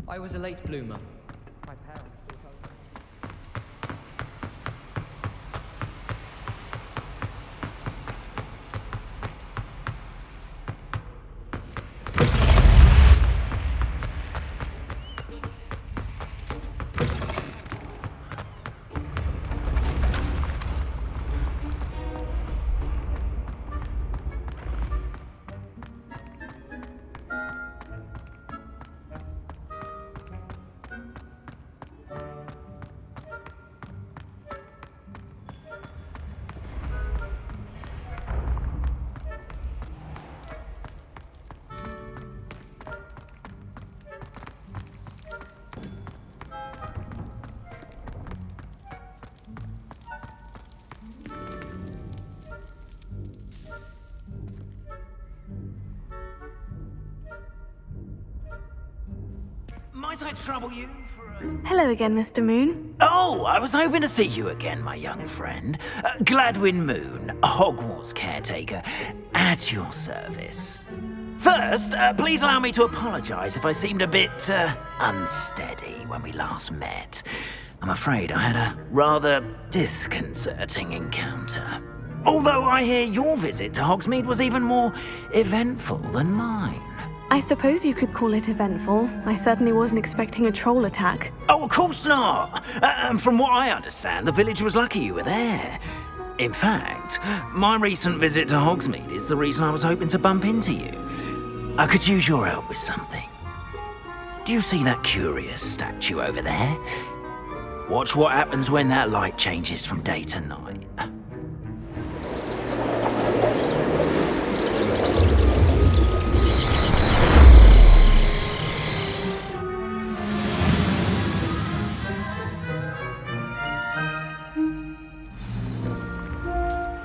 I was a late bloomer. My parents thought I was... Might I trouble you for a... Hello again, Mr. Moon. Oh, I was hoping to see you again, my young friend. Gladwin Moon, Hogwarts caretaker, at your service. First, please allow me to apologise if I seemed a bit, unsteady when we last met. I'm afraid I had a rather disconcerting encounter. Although I hear your visit to Hogsmeade was even more eventful than mine. I suppose you could call it eventful. I certainly wasn't expecting a troll attack. Oh, of course not. From what I understand, the village was lucky you were there. In fact, my recent visit to Hogsmeade is the reason I was hoping to bump into you. I could use your help with something. Do you see that curious statue over there? Watch what happens when that light changes from day to night.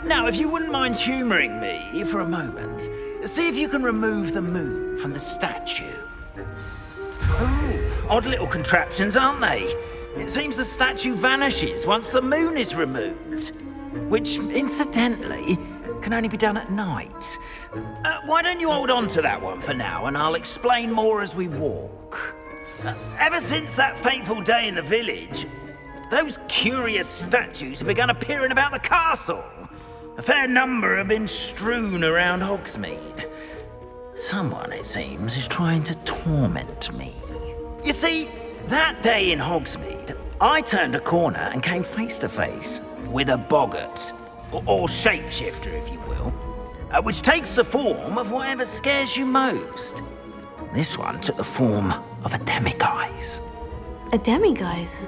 Now, if you wouldn't mind humouring me for a moment, see if you can remove the moon from the statue. Oh, odd little contraptions, aren't they? It seems the statue vanishes once the moon is removed, which, incidentally, can only be done at night. Why don't you hold on to that one for now, and I'll explain more as we walk. Ever since that fateful day in the village, those curious statues have begun appearing about the castle. A fair number have been strewn around Hogsmeade. Someone, it seems, is trying to torment me. You see, that day in Hogsmeade, I turned a corner and came face to face with a boggart, or shapeshifter, if you will, which takes the form of whatever scares you most. This one took the form of a demiguise. A demiguise?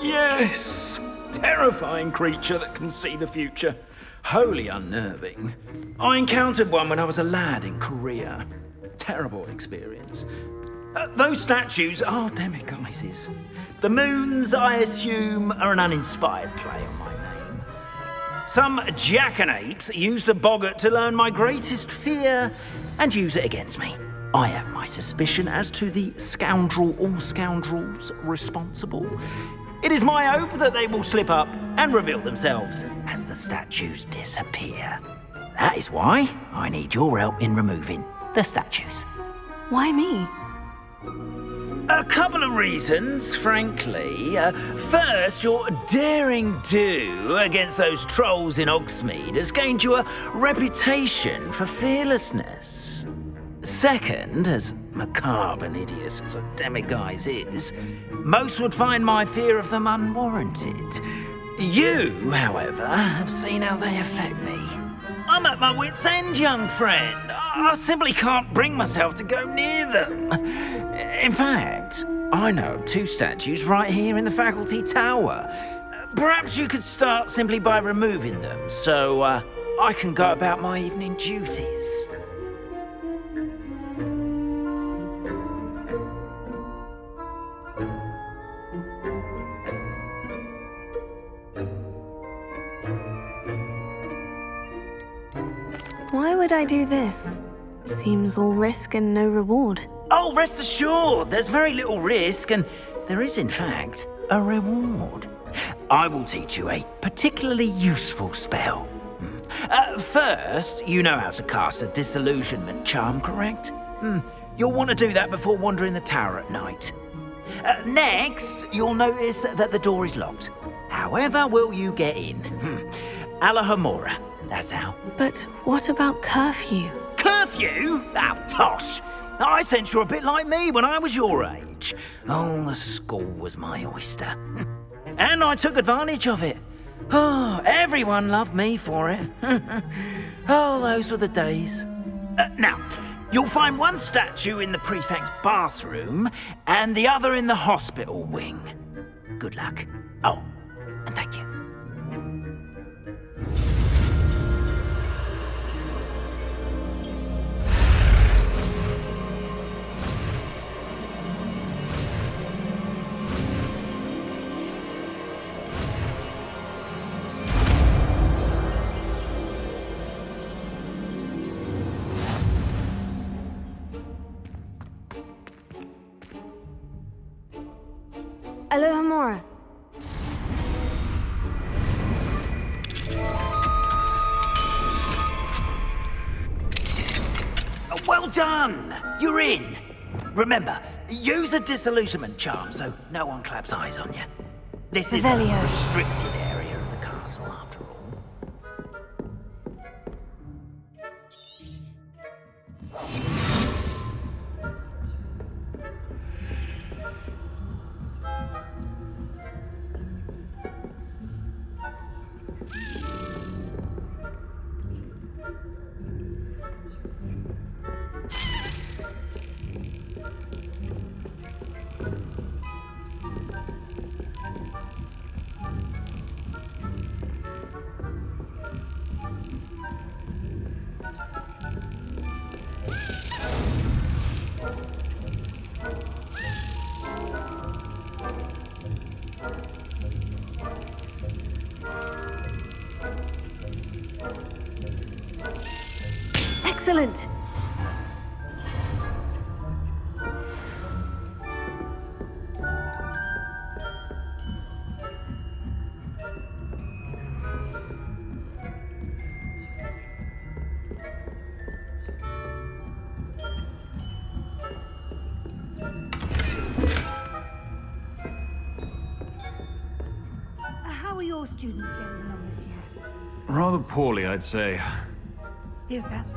Yes! Terrifying creature that can see the future. Wholly unnerving. I encountered one when I was a lad in Korea. Terrible experience. Those statues are demiguises. The moons, I assume, are an uninspired play on my name. Some jackanapes used a boggart to learn my greatest fear and use it against me. I have my suspicion as to the scoundrel or scoundrels responsible. It is my hope that they will slip up and reveal themselves as the statues disappear. That is why I need your help in removing the statues. Why me? A couple of reasons, frankly. First, your daring do against those trolls in Hogsmeade has gained you a reputation for fearlessness. Second, as macabre and hideous as a demiguise is, most would find my fear of them unwarranted. You, however, have seen how they affect me. I'm at my wit's end, young friend. I simply can't bring myself to go near them. In fact, I know of two statues right here in the faculty tower. Perhaps you could start simply by removing them, so I can go about my evening duties. Why would I do this? Seems all risk and no reward. Oh, rest assured, there's very little risk, and there is, in fact, a reward. I will teach you a particularly useful spell. First, you know how to cast a disillusionment charm, correct? You'll want to do that before wandering the tower at night. Next, you'll notice that the door is locked. However will you get in? Alahomora, that's how. But what about curfew? Curfew? Oh, tosh! I sense you're a bit like me when I was your age. Oh, the school was my oyster. And I took advantage of it. Oh, everyone loved me for it. Oh, those were the days. Now, you'll find one statue in the prefect's bathroom and the other in the hospital wing. Good luck. Oh, and thank you. Alohomora. Well done! You're in. Remember, use a disillusionment charm so no one claps eyes on you. This is a Revelio. restricted area of the castle, after all. Excellent. How are your students getting on this year? Rather poorly, I'd say. Is that so?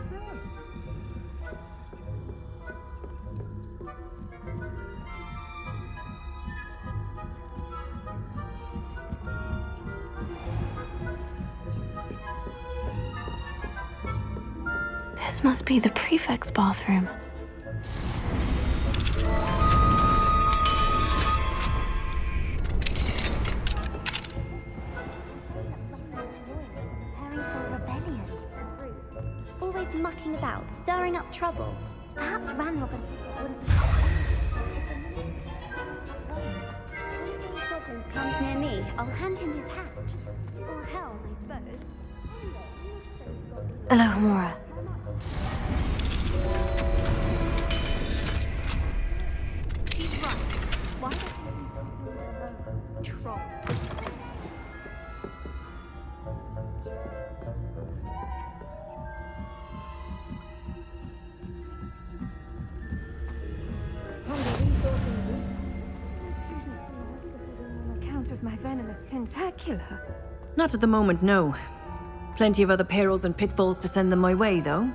This must be the prefect's bathroom. Preparing for a rebellion. Always mucking about, stirring up trouble. Perhaps Ranrock wouldn't... Goblin comes near me, I'll hand him his hat. Or helm, I suppose. Alohomora. He's right. Why don't you troll? On account of my venomous tentacular. Not at the moment, no. Plenty of other perils and pitfalls to send them my way, though.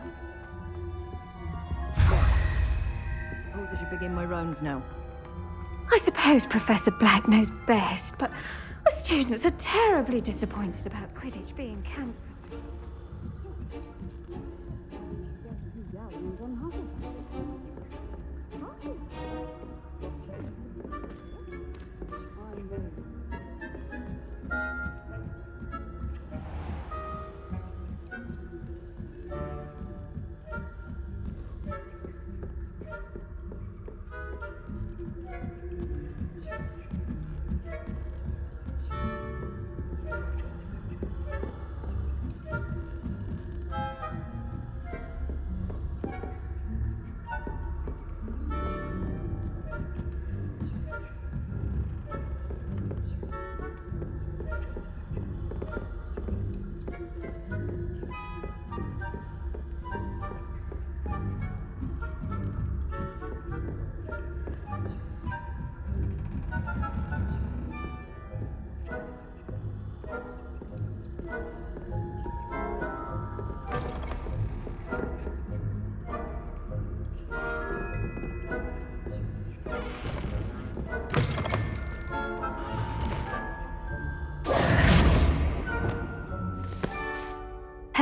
Suppose I should begin my rounds now. I suppose Professor Black knows best, but the students are terribly disappointed about Quidditch being cancelled.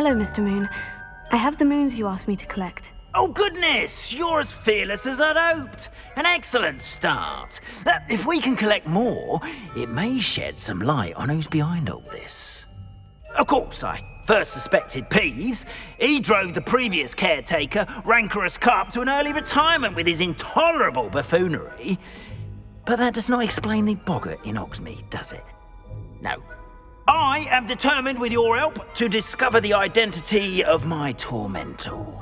Hello, Mr. Moon. I have the moons you asked me to collect. Oh, goodness! You're as fearless as I'd hoped. An excellent start. If we can collect more, it may shed some light on who's behind all this. Of course, I first suspected Peeves. He drove the previous caretaker, Rancorous Carp, to an early retirement with his intolerable buffoonery. But that does not explain the boggart in Hogsmeade, does it? No. I am determined, with your help, to discover the identity of my tormentor.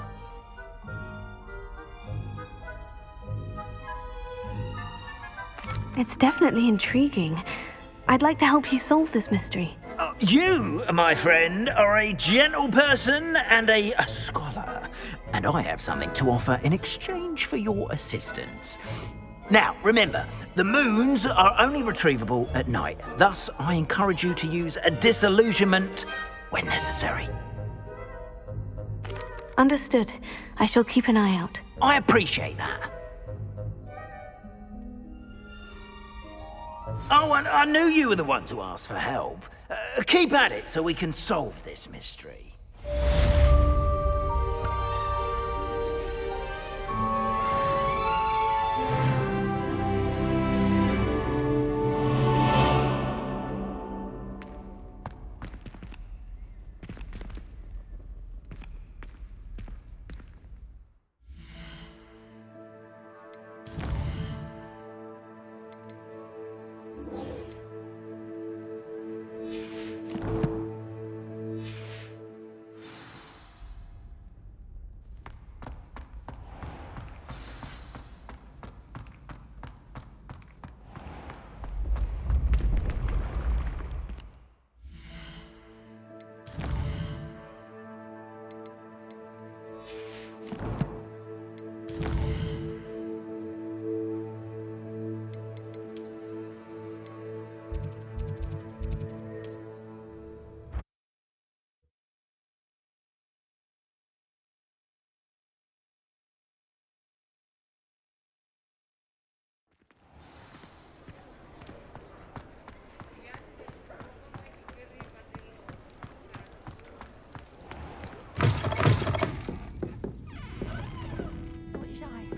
It's definitely intriguing. I'd like to help you solve this mystery. You, my friend, are a gentle person and a scholar, and I have something to offer in exchange for your assistance. Now, remember, the moons are only retrievable at night. Thus, I encourage you to use a disillusionment when necessary. Understood. I shall keep an eye out. I appreciate that. Oh, and I knew you were the one to ask for help. Keep at it so we can solve this mystery.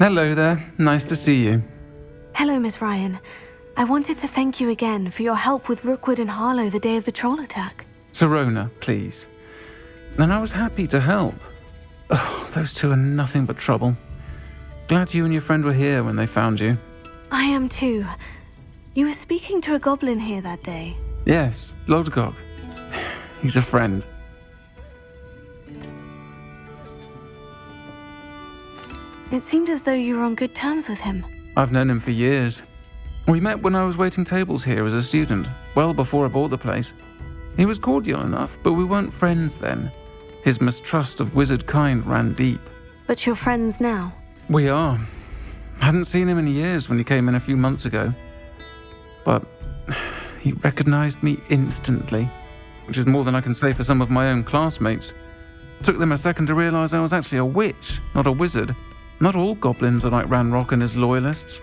Hello there. Nice to see you. Hello, Miss Ryan. I wanted to thank you again for your help with Rookwood and Harlow the day of the troll attack. Sirona, please. And I was happy to help. Oh, those two are nothing but trouble. Glad you and your friend were here when they found you. I am too. You were speaking to a goblin here that day. Yes, Lodgok. He's a friend. It seemed as though you were on good terms with him. I've known him for years. We met when I was waiting tables here as a student, well before I bought the place. He was cordial enough, but we weren't friends then. His mistrust of wizard kind ran deep. But you're friends now. We are. Hadn't seen him in years when he came in a few months ago. But he recognized me instantly, which is more than I can say for some of my own classmates. Took them a second to realize I was actually a witch, not a wizard. Not all goblins are like Ranrock and his loyalists.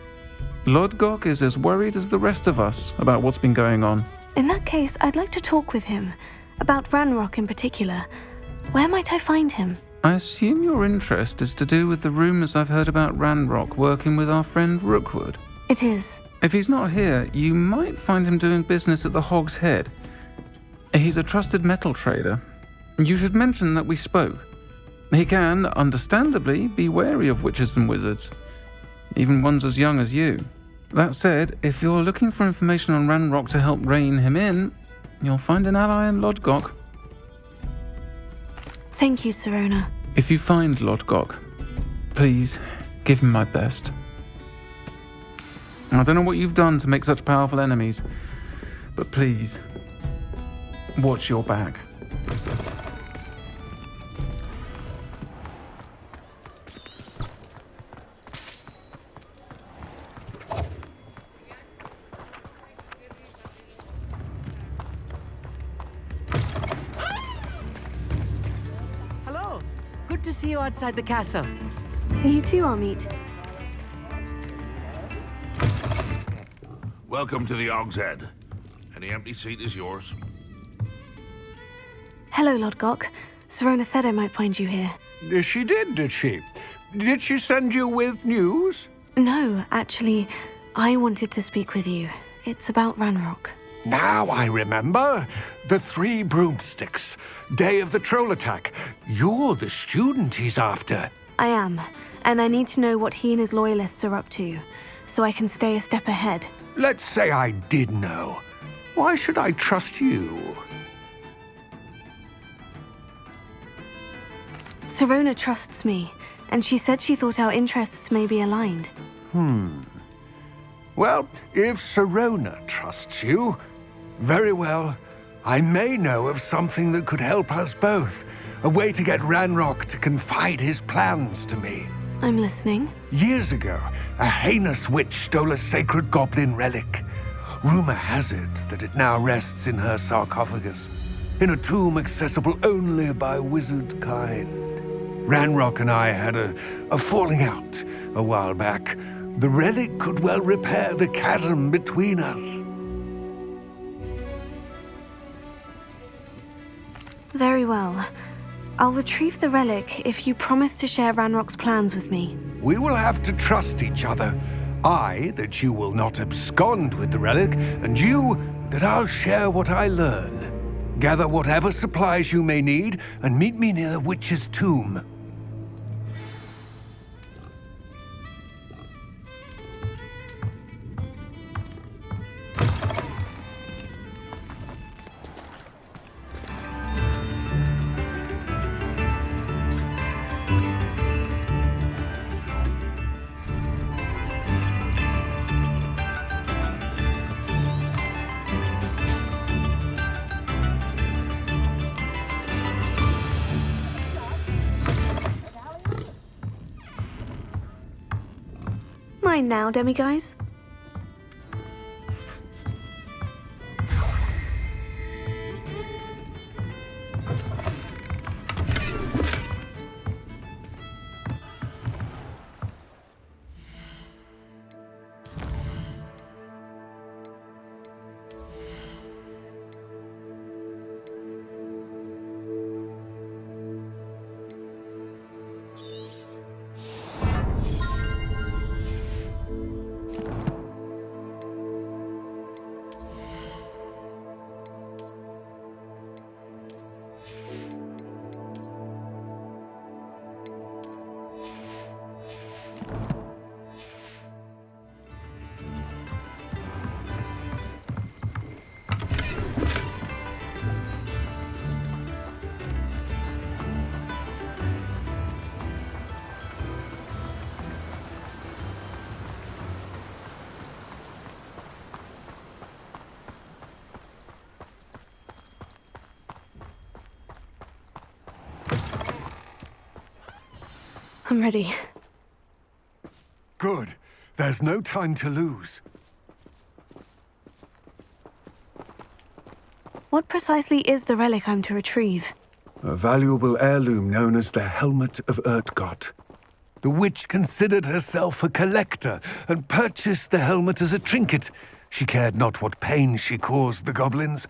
Lodgok is as worried as the rest of us about what's been going on. In that case, I'd like to talk with him. About Ranrock in particular. Where might I find him? I assume your interest is to do with the rumors I've heard about Ranrock working with our friend Rookwood. It is. If he's not here, you might find him doing business at the Hog's Head. He's a trusted metal trader. You should mention that we spoke. He can, understandably, be wary of witches and wizards, even ones as young as you. That said, if you're looking for information on Ranrock to help rein him in, you'll find an ally in Lodgok. Thank you, Sirona. If you find Lodgok, please give him my best. I don't know what you've done to make such powerful enemies, but please, watch your back. Good to see you outside the castle. You too, Amit. Welcome to the Hog's Head. Any empty seat is yours. Hello, Lodgok. Serona said I might find you here. She did, did she? Did she send you with news? No, actually, I wanted to speak with you. It's about Ranrock. Now I remember. The 3 broomsticks. Day of the troll attack. You're the student he's after. I am, and I need to know what he and his loyalists are up to, so I can stay a step ahead. Let's say I did know. Why should I trust you? Serona trusts me, and she said she thought our interests may be aligned. Well, if Serona trusts you, very well. I may know of something that could help us both. A way to get Ranrock to confide his plans to me. I'm listening. Years ago, a heinous witch stole a sacred goblin relic. Rumor has it that it now rests in her sarcophagus, in a tomb accessible only by wizard kind. Ranrock and I had a falling out a while back. The relic could well repair the chasm between us. Very well. I'll retrieve the relic if you promise to share Ranrock's plans with me. We will have to trust each other. I, that you will not abscond with the relic, and you, that I'll share what I learn. Gather whatever supplies you may need, and meet me near the witch's tomb. Mine now, demiguise. I'm ready. Good. There's no time to lose. What precisely is the relic I'm to retrieve? A valuable heirloom known as the Helmet of Urtgott. The witch considered herself a collector and purchased the helmet as a trinket. She cared not what pain she caused the goblins.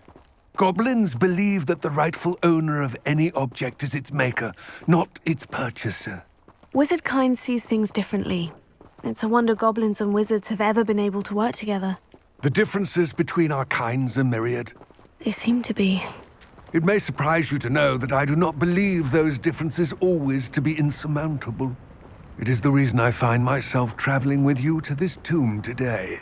Goblins believe that the rightful owner of any object is its maker, not its purchaser. Wizard kind sees things differently. It's a wonder goblins and wizards have ever been able to work together. The differences between our kinds are myriad. They seem to be. It may surprise you to know that I do not believe those differences always to be insurmountable. It is the reason I find myself traveling with you to this tomb today.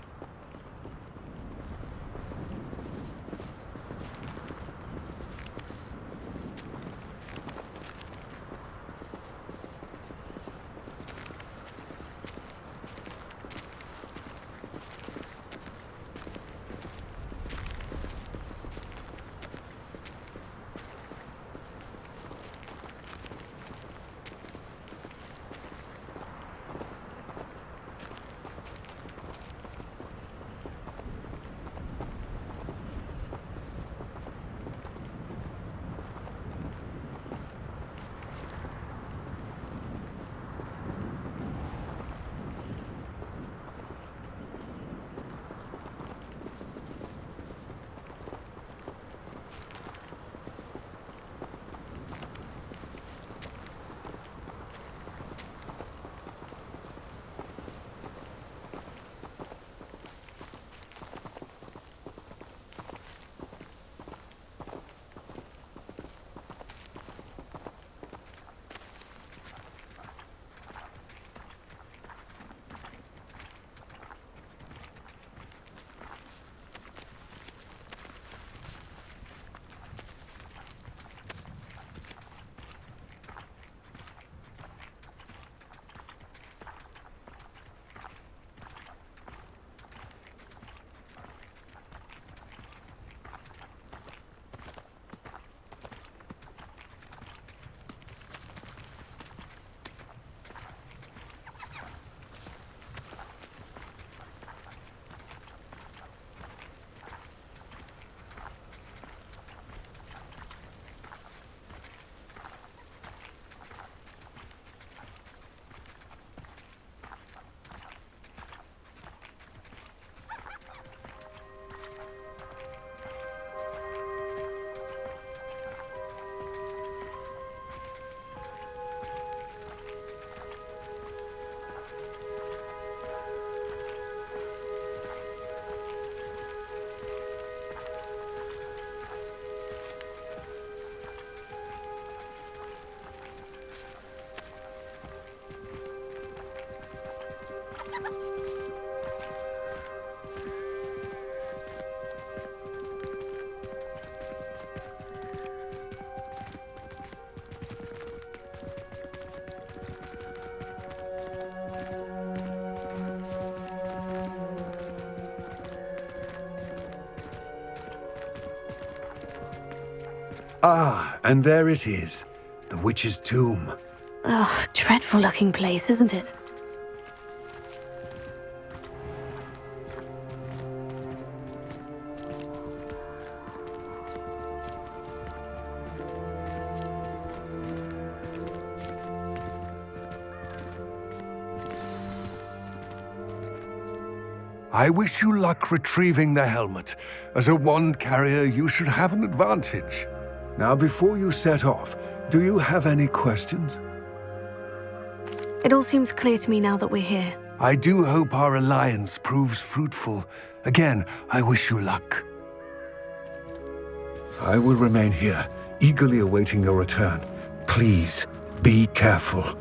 Ah, and there it is. The witch's tomb. Oh, dreadful looking place, isn't it? I wish you luck retrieving the helmet. As a wand carrier, you should have an advantage. Now, before you set off, do you have any questions? It all seems clear to me now that we're here. I do hope our alliance proves fruitful. Again, I wish you luck. I will remain here, eagerly awaiting your return. Please, be careful.